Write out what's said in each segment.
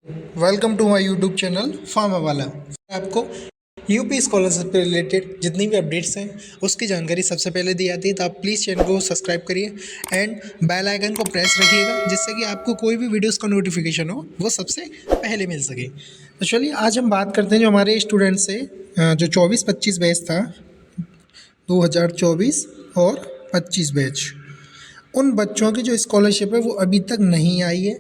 Welcome to my YouTube channel pharma वाला। आपको UP scholarship से रिलेटेड जितनी भी अपडेट्स हैं उसकी जानकारी सबसे पहले दी जाती है, तो आप प्लीज़ चैनल को सब्सक्राइब करिए एंड बेल आइकन को प्रेस रखिएगा, जिससे कि आपको कोई भी वीडियोस का नोटिफिकेशन हो वो सबसे पहले मिल सके। तो चलिए आज हम बात करते हैं जो हमारे स्टूडेंट्स से जो 24-25 बैच था, 2024 और 25 बैच, उन बच्चों की जो स्कॉलरशिप है वो अभी तक नहीं आई है।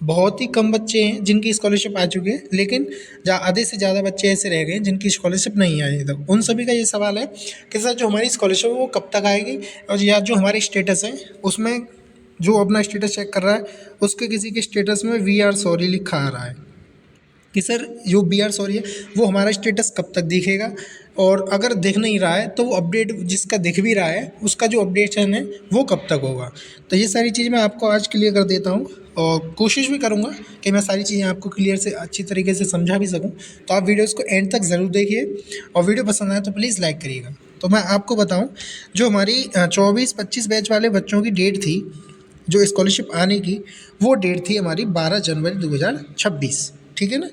बहुत ही कम बच्चे हैं जिनकी स्कॉलरशिप आ चुकी है, लेकिन आधे से ज़्यादा बच्चे ऐसे रह गए हैं जिनकी स्कॉलरशिप नहीं आई है। तक उन सभी का ये सवाल है कि सर जो हमारी स्कॉलरशिप है वो कब तक आएगी, और या जो हमारे स्टेटस है उसमें जो अपना स्टेटस चेक कर रहा है उसके किसी के स्टेटस में वी आर सॉरी लिखा आ रहा है कि सर जो बी आर सॉरी है वो हमारा स्टेटस कब तक दिखेगा, और अगर दिख नहीं रहा है तो वो अपडेट जिसका दिख भी रहा है उसका जो अपडेशन है वो कब तक होगा। तो ये सारी चीज़ मैं आपको आज क्लियर कर देता हूँ और कोशिश भी करूँगा कि मैं सारी चीज़ें आपको क्लियर से अच्छी तरीके से समझा भी सकूँ। तो आप वीडियोज़ को एंड तक ज़रूर देखिए और वीडियो पसंद आए तो प्लीज़ लाइक करिएगा। तो मैं आपको बताऊँ, जो हमारी 24-25 बैच वाले बच्चों की डेट थी जो स्कॉलरशिप आने की, वो डेट थी हमारी 12 जनवरी 2026। ठीक है ना।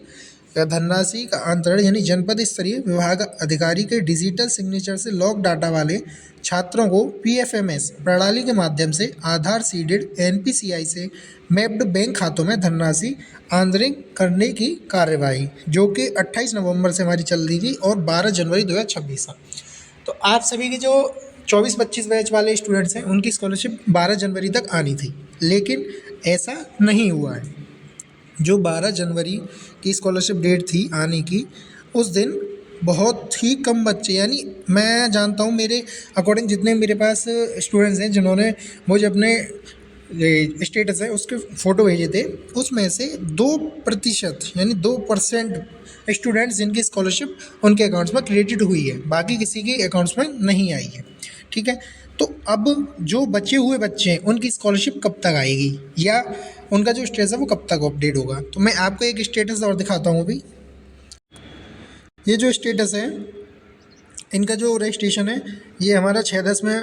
धनराशि का अंतरण यानी जनपद स्तरीय विभाग अधिकारी के डिजिटल सिग्नेचर से लॉक डाटा वाले छात्रों को पीएफएमएस प्रणाली के माध्यम से आधार सीडेड एनपीसीआई से मैप्ड बैंक खातों में धनराशि आंतरिक करने की कार्यवाही, जो कि 28 नवंबर से हमारी चल रही थी और 12 जनवरी 2026 था। तो आप सभी के जो 24-25 बैच वाले स्टूडेंट्स हैं उनकी स्कॉलरशिप 12 जनवरी तक आनी थी, लेकिन ऐसा नहीं हुआ है। जो 12 जनवरी की स्कॉलरशिप डेट थी आने की, उस दिन बहुत ही कम बच्चे, यानी मैं जानता हूँ मेरे अकॉर्डिंग जितने मेरे पास स्टूडेंट्स हैं जिन्होंने मुझे अपने स्टेटस है उसके फ़ोटो भेजे थे, उसमें से 2% यानी 2% स्टूडेंट्स जिनकी स्कॉलरशिप उनके अकाउंट्स में क्रेडिट हुई है, बाकी किसी के अकाउंट्स में नहीं आई है। ठीक है। तो अब जो बचे हुए बच्चे हैं उनकी स्कॉलरशिप कब तक आएगी या उनका जो स्टेटस है वो कब तक अपडेट होगा, तो मैं आपको एक स्टेटस और दिखाता हूँ। अभी ये जो स्टेटस है इनका जो रजिस्ट्रेशन है ये हमारा 6/10 में,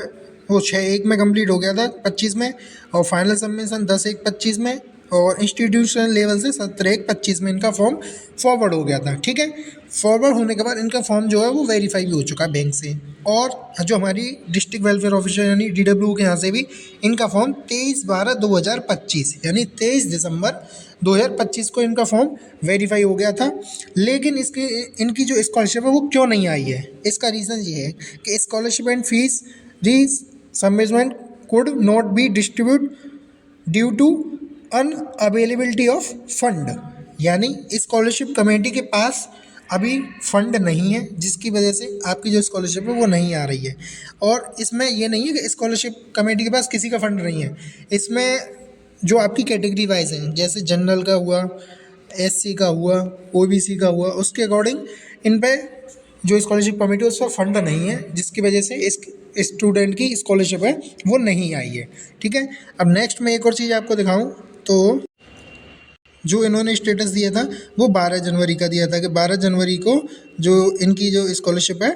वो 6/1 में कंप्लीट हो गया था 25 में, और फाइनल सबमिशन 10/1/25 में, और इंस्टीट्यूशनल लेवल से 17/1/25 में इनका फॉर्म फॉरवर्ड हो गया था। ठीक है। फॉरवर्ड होने के बाद इनका फॉर्म जो है वो वेरीफाई भी हो चुका है बैंक से, और जो हमारी डिस्ट्रिक्ट वेलफेयर ऑफिसर यानी डीडब्ल्यू के यहाँ से भी इनका फॉर्म 23/12/2025 यानी 23 दिसंबर 2025 को इनका फॉर्म वेरीफाई हो गया था। लेकिन इसके इनकी जो स्कॉलरशिप है वो क्यों नहीं आई है, इसका रीज़न ये है कि scholarship and fees re submitment could not be distribute due to unavailability of fund, यानी स्कॉलरशिप कमेटी के पास अभी फंड नहीं है, जिसकी वजह से आपकी जो स्कॉलरशिप है वो नहीं आ रही है। और इसमें ये नहीं है कि स्कॉलरशिप कमेटी के पास किसी का फंड नहीं है, इसमें जो आपकी कैटेगरी वाइज हैं जैसे जनरल का हुआ, एससी का हुआ, ओबीसी का हुआ, उसके अकॉर्डिंग इन पे जो स्कॉलरशिप कमेटी है उस पर फंड नहीं है, जिसकी वजह से इस स्टूडेंट की स्कॉलरशिप है वो नहीं आई है। ठीक है। अब नेक्स्ट मैं एक और चीज़ आपको दिखाऊं, तो जो इन्होंने स्टेटस दिया था वो 12 जनवरी का दिया था कि 12 जनवरी को जो इनकी जो स्कॉलरशिप है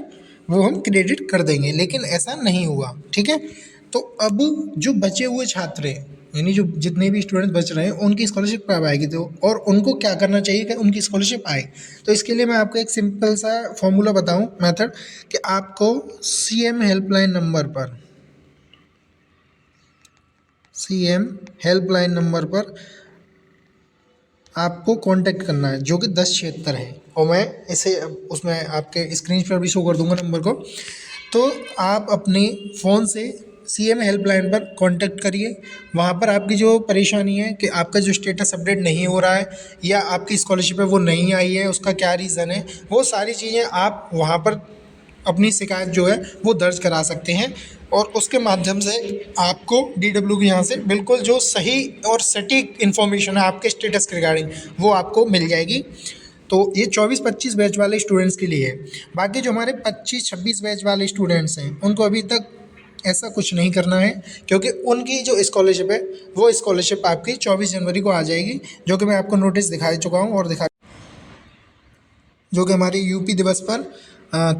वो हम क्रेडिट कर देंगे, लेकिन ऐसा नहीं हुआ। ठीक है। तो अब जो बचे हुए छात्र हैं यानी जो जितने भी स्टूडेंट बच रहे हैं उनकी स्कॉलरशिप कब आएगी, तो और उनको क्या करना चाहिए कि उनकी स्कॉलरशिप आए। तो इसके लिए मैं आपको एक सिंपल सा फॉर्मूला बताऊं, मेथड, कि आपको सीएम हेल्पलाइन नंबर पर आपको कांटेक्ट करना है, जो कि 1076 है, और मैं इसे उसमें आपके स्क्रीन पर भी शो कर दूंगा नंबर को। तो आप अपने फ़ोन से सीएम हेल्पलाइन पर कांटेक्ट करिए। वहाँ पर आपकी जो परेशानी है कि आपका जो स्टेटस अपडेट नहीं हो रहा है या आपकी स्कॉलरशिप है वो नहीं आई है, उसका क्या रीज़न है, वो सारी चीज़ें आप वहाँ पर अपनी शिकायत जो है वो दर्ज करा सकते हैं, और उसके माध्यम से आपको डीडब्ल्यू के यहाँ से बिल्कुल जो सही और सटीक इन्फॉर्मेशन है आपके स्टेटस के रिगार्डिंग वो आपको मिल जाएगी। तो ये 24-25 बैच वाले स्टूडेंट्स के लिए है। बाकी जो हमारे 25-26 बैच वाले स्टूडेंट्स हैं उनको अभी तक ऐसा कुछ नहीं करना है, क्योंकि उनकी जो स्कॉलरशिप है वो स्कॉलरशिप आपकी 24 जनवरी को आ जाएगी, जो कि मैं आपको नोटिस दिखा चुका हूँ, और जो कि हमारे यूपी दिवस पर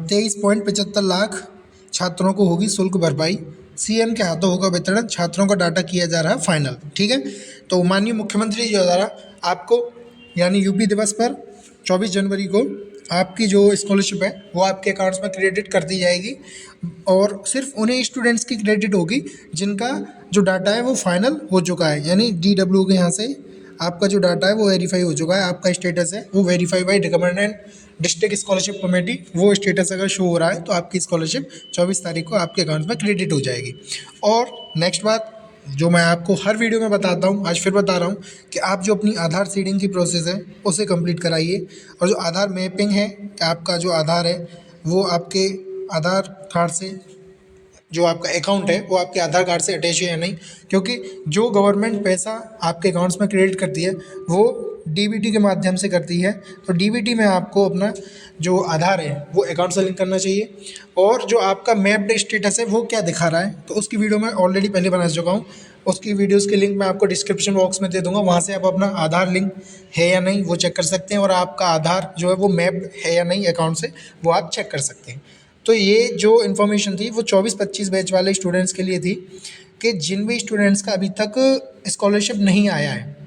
23.75 लाख छात्रों को होगी शुल्क भरपाई। सीएम के हाथों होगा वितरण, छात्रों का डाटा किया जा रहा है फाइनल। ठीक है। तो माननीय मुख्यमंत्री जी द्वारा आपको यानी यूपी दिवस पर 24 जनवरी को आपकी जो स्कॉलरशिप है वो आपके अकाउंट्स में क्रेडिट कर दी जाएगी और सिर्फ उन्हीं स्टूडेंट्स की क्रेडिट होगी जिनका जो डाटा है वो फाइनल हो चुका है, यानी DW के यहाँ से आपका जो डाटा है वो वेरीफाई हो चुका है, आपका स्टेटस है वो verify by recommended district scholarship committee, वो स्टेटस अगर शो हो रहा है तो आपकी स्कॉलरशिप 24 तारीख को आपके अकाउंट में क्रेडिट हो जाएगी। और नेक्स्ट बात जो मैं आपको हर वीडियो में बताता हूँ, आज फिर बता रहा हूँ कि आप जो अपनी आधार सीडिंग की प्रोसेस है उसे कंप्लीट कराइए और जो आधार मैपिंग है कि आपका जो आधार है वो आपके आधार कार्ड से जो आपका अकाउंट है वो आपके आधार कार्ड से अटैच है या नहीं, क्योंकि जो गवर्नमेंट पैसा आपके अकाउंट्स में क्रेडिट करती है वो DBT के माध्यम से करती है। तो DBT में आपको अपना जो आधार है वो अकाउंट से लिंक करना चाहिए और जो आपका मैप्ड स्टेटस है वो क्या दिखा रहा है तो उसकी वीडियो मैं ऑलरेडी पहले बना चुका हूँ, उसकी वीडियोज़ की लिंक मैं आपको डिस्क्रिप्शन बॉक्स में दे दूँगा, वहाँ से आप अपना आधार लिंक है या नहीं वो चेक कर सकते हैं और आपका आधार जो है वो मैप्ड है या नहीं अकाउंट से वो आप चेक कर सकते हैं। तो ये जो इन्फॉर्मेशन थी वो 24-25 बैच वाले स्टूडेंट्स के लिए थी कि जिन भी स्टूडेंट्स का अभी तक स्कॉलरशिप नहीं आया है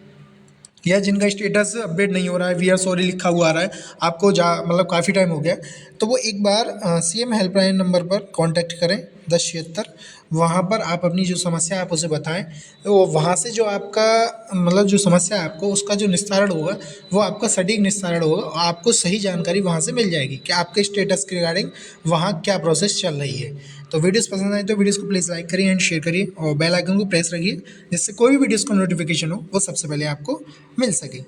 या जिनका स्टेटस अपडेट नहीं हो रहा है, वी आर सॉरी लिखा हुआ आ रहा है, आपको मतलब काफ़ी टाइम हो गया, तो वो एक बार CM हेल्पलाइन नंबर पर कांटेक्ट करें 1076, वहाँ पर आप अपनी जो समस्या है आप उसे बताएं, तो वहाँ से जो आपका मतलब जो समस्या है आपको उसका जो निस्तारण होगा वो आपका सटीक निस्तारण होगा, आपको सही जानकारी वहाँ से मिल जाएगी कि आपके स्टेटस के रिगार्डिंग वहाँ क्या प्रोसेस चल रही है। तो वीडियोस पसंद आए तो वीडियोस को प्लीज़ लाइक करिए एंड शेयर करिए और बेल आइकन को प्रेस रखिए जिससे कोई भी वीडियोस का नोटिफिकेशन हो वो सबसे पहले आपको मिल सके।